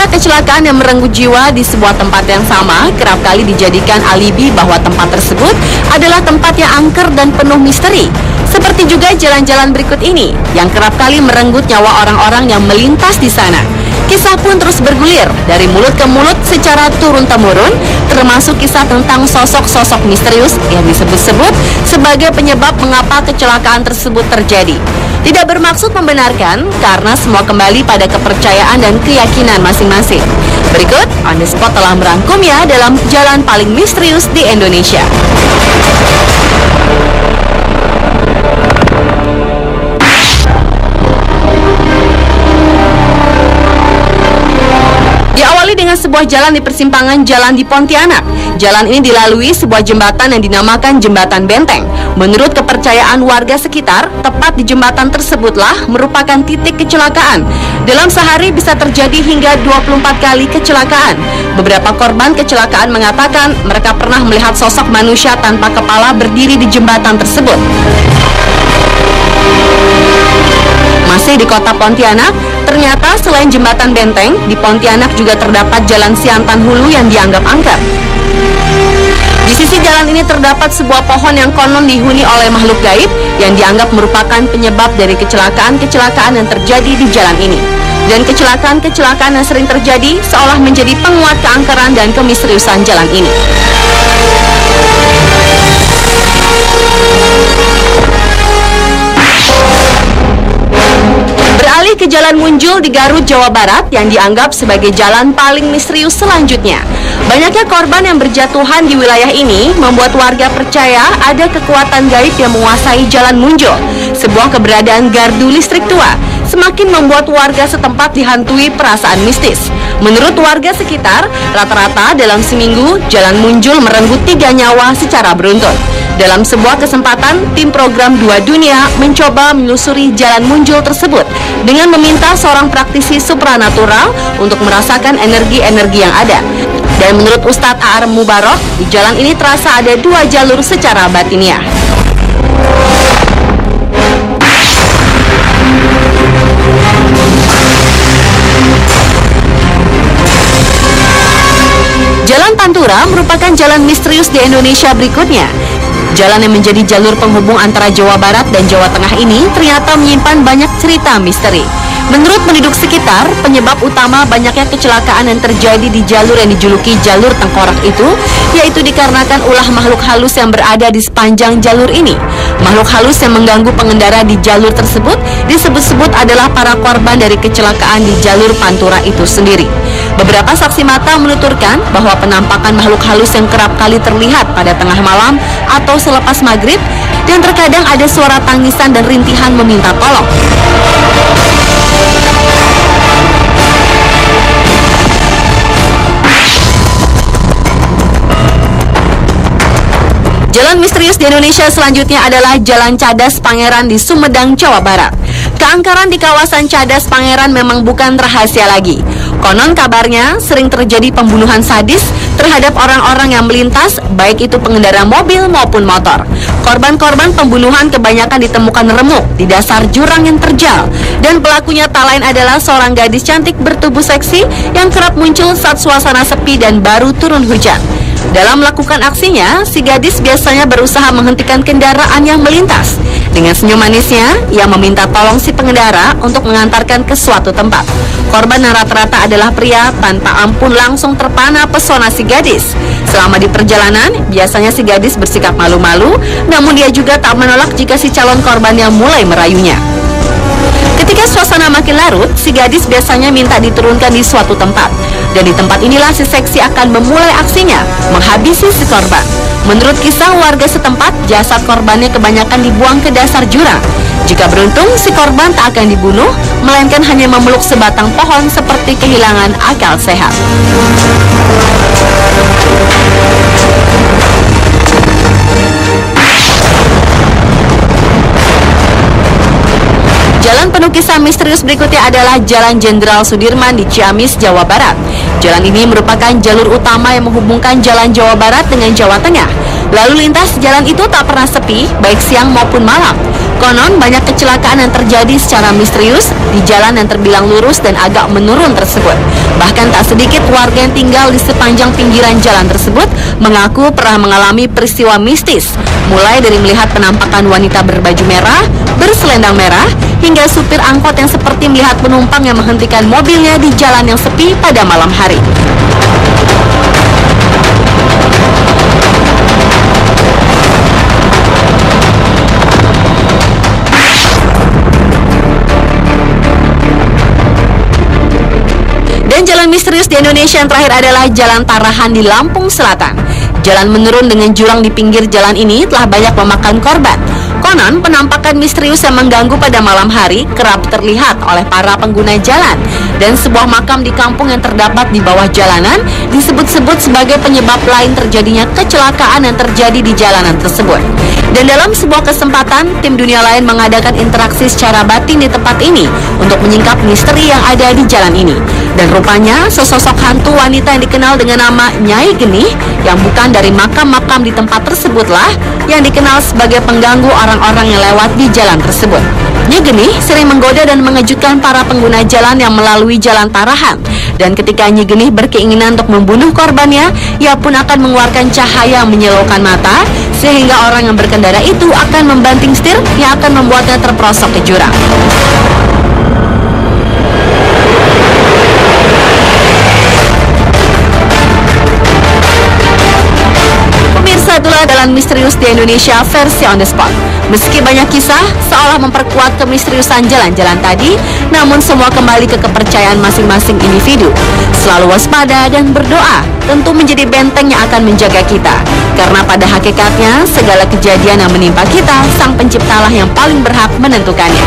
Kisah kecelakaan yang merenggut jiwa di sebuah tempat yang sama kerap kali dijadikan alibi bahwa tempat tersebut adalah tempat yang angker dan penuh misteri. Seperti juga jalan-jalan berikut ini yang kerap kali merenggut nyawa orang-orang yang melintas di sana. Kisah pun terus bergulir dari mulut ke mulut secara turun-temurun, termasuk kisah tentang sosok-sosok misterius yang disebut-sebut sebagai penyebab mengapa kecelakaan tersebut terjadi. Tidak bermaksud membenarkan karena semua kembali pada kepercayaan dan keyakinan masing-masing. Berikut On The Spot telah merangkumnya dalam jalan paling misterius di Indonesia. Diawali dengan sebuah jalan di persimpangan jalan di Pontianak. Jalan ini dilalui sebuah jembatan yang dinamakan Jembatan Benteng. Menurut kepercayaan warga sekitar, tepat di jembatan tersebutlah merupakan titik kecelakaan. Dalam sehari bisa terjadi hingga 24 kali kecelakaan. Beberapa korban kecelakaan mengatakan mereka pernah melihat sosok manusia tanpa kepala berdiri di jembatan tersebut. Masih di kota Pontianak, ternyata selain jembatan Benteng, di Pontianak juga terdapat jalan Siantan Hulu yang dianggap angker. Di sisi jalan ini terdapat sebuah pohon yang konon dihuni oleh makhluk gaib yang dianggap merupakan penyebab dari kecelakaan-kecelakaan yang terjadi di jalan ini. Dan kecelakaan-kecelakaan yang sering terjadi seolah menjadi penguat keangkeran dan kemisteriusan jalan ini. Beralih ke Jalan Munjul di Garut, Jawa Barat yang dianggap sebagai jalan paling misterius selanjutnya. Banyaknya korban yang berjatuhan di wilayah ini membuat warga percaya ada kekuatan gaib yang menguasai Jalan Munjul, sebuah keberadaan gardu listrik tua. Semakin membuat warga setempat dihantui perasaan mistis. Menurut warga sekitar, rata-rata dalam seminggu Jalan Munjul merenggut 3 nyawa secara beruntun. Dalam sebuah kesempatan, tim program 2 Dunia mencoba menelusuri Jalan Munjul tersebut dengan meminta seorang praktisi supranatural untuk merasakan energi-energi yang ada. Dan menurut Ustadz A.R. Mubarok, di jalan ini terasa ada 2 jalur secara batiniah. Jalan Pantura merupakan jalan misterius di Indonesia berikutnya. Jalan yang menjadi jalur penghubung antara Jawa Barat dan Jawa Tengah ini ternyata menyimpan banyak cerita misteri. Menurut penduduk sekitar, penyebab utama banyaknya kecelakaan yang terjadi di jalur yang dijuluki jalur tengkorak itu, yaitu dikarenakan ulah makhluk halus yang berada di sepanjang jalur ini. Makhluk halus yang mengganggu pengendara di jalur tersebut disebut-sebut adalah para korban dari kecelakaan di jalur Pantura itu sendiri. Beberapa saksi mata menuturkan bahwa penampakan makhluk halus yang kerap kali terlihat pada tengah malam atau selepas maghrib, dan terkadang ada suara tangisan dan rintihan meminta tolong. Jalan misterius di Indonesia selanjutnya adalah Jalan Cadas Pangeran di Sumedang, Jawa Barat. Keangkeran di kawasan Cadas Pangeran memang bukan rahasia lagi. Konon kabarnya sering terjadi pembunuhan sadis terhadap orang-orang yang melintas, baik itu pengendara mobil maupun motor. Korban-korban pembunuhan kebanyakan ditemukan remuk di dasar jurang yang terjal, dan pelakunya tak lain adalah seorang gadis cantik bertubuh seksi yang kerap muncul saat suasana sepi dan baru turun hujan. Dalam melakukan aksinya, si gadis biasanya berusaha menghentikan kendaraan yang melintas. Dengan senyum manisnya, ia meminta tolong si pengendara untuk mengantarkan ke suatu tempat. Korban yang rata-rata adalah pria, tanpa ampun langsung terpana pesona si gadis. Selama di perjalanan, biasanya si gadis bersikap malu-malu, namun dia juga tak menolak jika si calon korbannya mulai merayunya. Ketika suasana makin larut, si gadis biasanya minta diturunkan di suatu tempat. Dan di tempat inilah si seksi akan memulai aksinya, menghabisi si korban. Menurut kisah warga setempat, jasad korbannya kebanyakan dibuang ke dasar jurang. Jika beruntung, si korban tak akan dibunuh, melainkan hanya memeluk sebatang pohon seperti kehilangan akal sehat. Jalan penuh kisah misterius berikutnya adalah Jalan Jenderal Sudirman di Ciamis, Jawa Barat. Jalan ini merupakan jalur utama yang menghubungkan Jalan Jawa Barat dengan Jawa Tengah. Lalu lintas jalan itu tak pernah sepi, baik siang maupun malam. Konon banyak kecelakaan yang terjadi secara misterius di jalan yang terbilang lurus dan agak menurun tersebut. Bahkan tak sedikit warga yang tinggal di sepanjang pinggiran jalan tersebut mengaku pernah mengalami peristiwa mistis, mulai dari melihat penampakan wanita berbaju merah, berselendang merah, hingga supir angkot yang seperti melihat penumpang yang menghentikan mobilnya di jalan yang sepi pada malam hari. Dan jalan misterius di Indonesia yang terakhir adalah Jalan Tarahan di Lampung Selatan. Jalan menurun dengan jurang di pinggir jalan ini telah banyak memakan korban. Konon, penampakan misterius yang mengganggu pada malam hari kerap terlihat oleh para pengguna jalan. Dan sebuah makam di kampung yang terdapat di bawah jalanan disebut-sebut sebagai penyebab lain terjadinya kecelakaan yang terjadi di jalanan tersebut. Dan dalam sebuah kesempatan, tim dunia lain mengadakan interaksi secara batin di tempat ini untuk menyingkap misteri yang ada di jalan ini. Dan rupanya, sesosok hantu wanita yang dikenal dengan nama Nyai Genih yang bukan dari makam-makam di tempat tersebutlah yang dikenal sebagai pengganggu orang-orang yang lewat di jalan tersebut. Nyai Genih sering menggoda dan mengejutkan para pengguna jalan yang melalui jalan Tarahan. Dan ketika Nyai Genih berkeinginan untuk membunuh korbannya, ia pun akan mengeluarkan cahaya yang menyilaukan mata, sehingga orang yang berkendara itu akan membanting setir yang akan membuatnya terperosok ke jurang. Itulah Jalan Misterius di Indonesia versi on the spot. Meski banyak kisah seolah memperkuat kemisteriusan jalan-jalan tadi, namun semua kembali ke kepercayaan masing-masing individu. Selalu waspada dan berdoa tentu menjadi benteng yang akan menjaga kita. Karena pada hakikatnya segala kejadian yang menimpa kita, Sang Penciptalah yang paling berhak menentukannya.